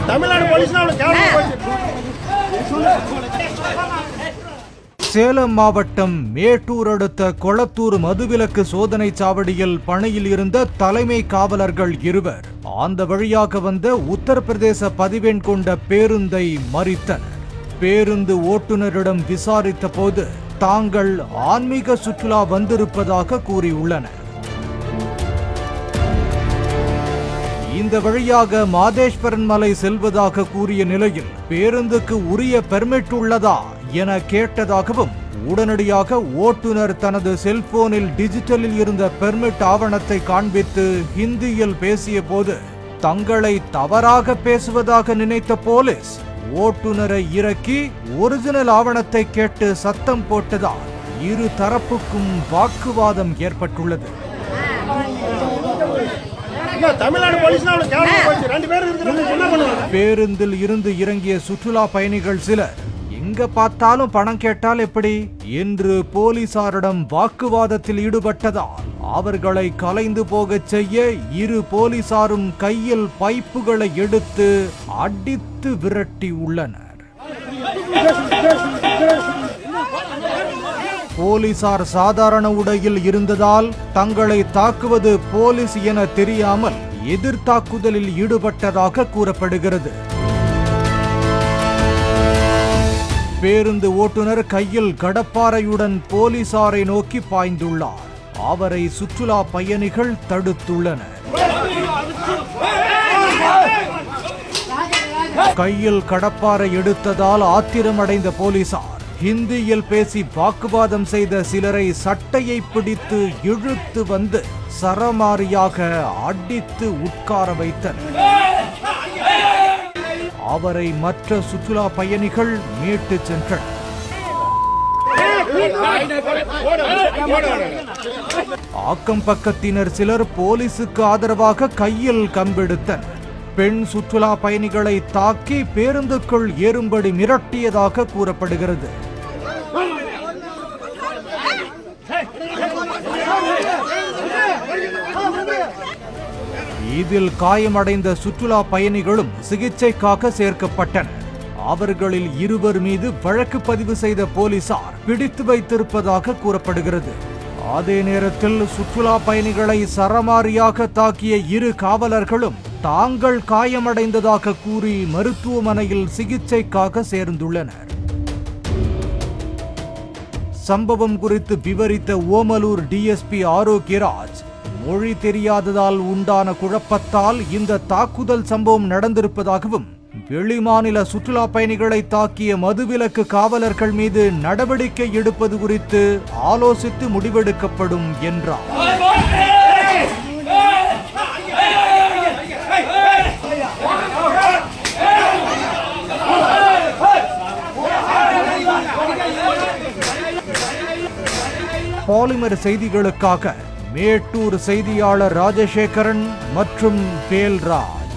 Tamil Nadu police Salem மாவட்டம் மேட்டூர் அடுத்த கொளத்தூர் மதுவிலக்கு சோதனை சாவடியில் பணியில் இருந்த தலைமை காவலர்கள் இருவர் அந்த வழியாக வந்த உத்தரப்பிரதேச பதிவெண் கொண்ட பேருந்தை மறித்தனர். பேருந்து ஓட்டுநரிடம் விசாரித்த போது தாங்கள் ஆன்மீக சுற்றுலா வந்திருப்பதாக கூறியுள்ளனர். இந்த வழியாக மாதேஸ்வரன் மலை செல்வதாக கூறிய நிலையில் பேருந்துக்கு உரிய பெர்மிட் உள்ளதா என கேட்டதாகவும் உடனடியாக ஓட்டுநர் தனது செல்போனில் டிஜிட்டலில் இருந்த பெர்மிட் ஆவணத்தை காண்பித்து ஹிந்தியில் பேசிய போது தங்களை தவறாக பேசுவதாக நினைத்த போலீஸ் ஓட்டுநரை இறக்கி ஒரிஜினல் ஆவணத்தை கேட்டு சத்தம் போட்டதால் இரு தரப்புக்கும் வாக்குவாதம் ஏற்பட்டுள்ளது. பேருந்தில் இருந்து இறங்கிய சுற்றுலா பயணிகள் சிலர் எங்க பார்த்தாலும் பணம் கேட்டால் எப்படி என்று போலீசாரிடம் வாக்குவாதத்தில் ஈடுபட்டதால் அவர்களை கலைந்து போகச் செய்ய இரு போலீசாரும் கையில் பைப்புகளை எடுத்து அடித்து விரட்டி உள்ளனர். போலீசார் சாதாரண உடையில் இருந்ததால் தங்களை தாக்குவது போலீஸ் என தெரியாமல் எதிர்த்தாக்குதலில் ஈடுபட்டதாக கூறப்படுகிறது. பேருந்து ஓட்டுநர் கையில் கடப்பாரையுடன் போலீசாரை நோக்கி பாய்ந்துள்ளார். அவரை சுற்றுலா பயணிகள் தடுத்துள்ளனர். கையில் கடப்பாரை எடுத்ததால் ஆத்திரமடைந்த போலீசார் ஹிந்தியில் பேசி வாக்குவாதம் செய்த சிலரை சட்டையை பிடித்து இழுத்து வந்து சரமாரியாக அடித்து உட்கார வைத்தனர். அவரை மற்ற சுற்றுலா பயணிகள் மீட்டு சென்றனர். ஆக்கம் பக்கத்தினர் சிலர் போலீசுக்கு ஆதரவாக கையில் கம்பெடுத்தனர். பெண் சுற்றுலா பயணிகளை தாக்கி பேருந்துக்குள் ஏறும்படி மிரட்டியதாக கூறப்படுகிறது. இதில் காயமடைந்த சுற்றுலா பயணிகளும் சிகிச்சைக்காக சேர்க்கப்பட்டனர். அவர்களில் இருவர் மீது வழக்கு பதிவு செய்த போலீசார் பிடித்து வைத்திருப்பதாக கூறப்படுகிறது. அதே நேரத்தில் சுற்றுலா பயணிகளை சரமாரியாக தாக்கிய இரு காவலர்களும் தாங்கள் காயமடைந்ததாக கூறி மருத்துவமனையில் சிகிச்சைக்காக சேர்ந்துள்ளனர். சம்பவம் குறித்து விவரித்த ஓமலூர் டிஎஸ்பி ஆரோக்கியராஜ் மொழி தெரியாததால் உண்டான குழப்பத்தால் இந்த தாக்குதல் சம்பவம் நடந்திருப்பதாகவும் வெளிமாநில சுற்றுலா பயணிகளை தாக்கிய மதுவிலக்கு காவலர்கள் மீது நடவடிக்கை எடுப்பது குறித்து ஆலோசித்து முடிவெடுக்கப்படும் என்றார். பாலிமர் செய்திகளுக்காக மேட்டூர் செய்தியாளர் ராஜசேகரன் மற்றும் வேல்ராஜ்.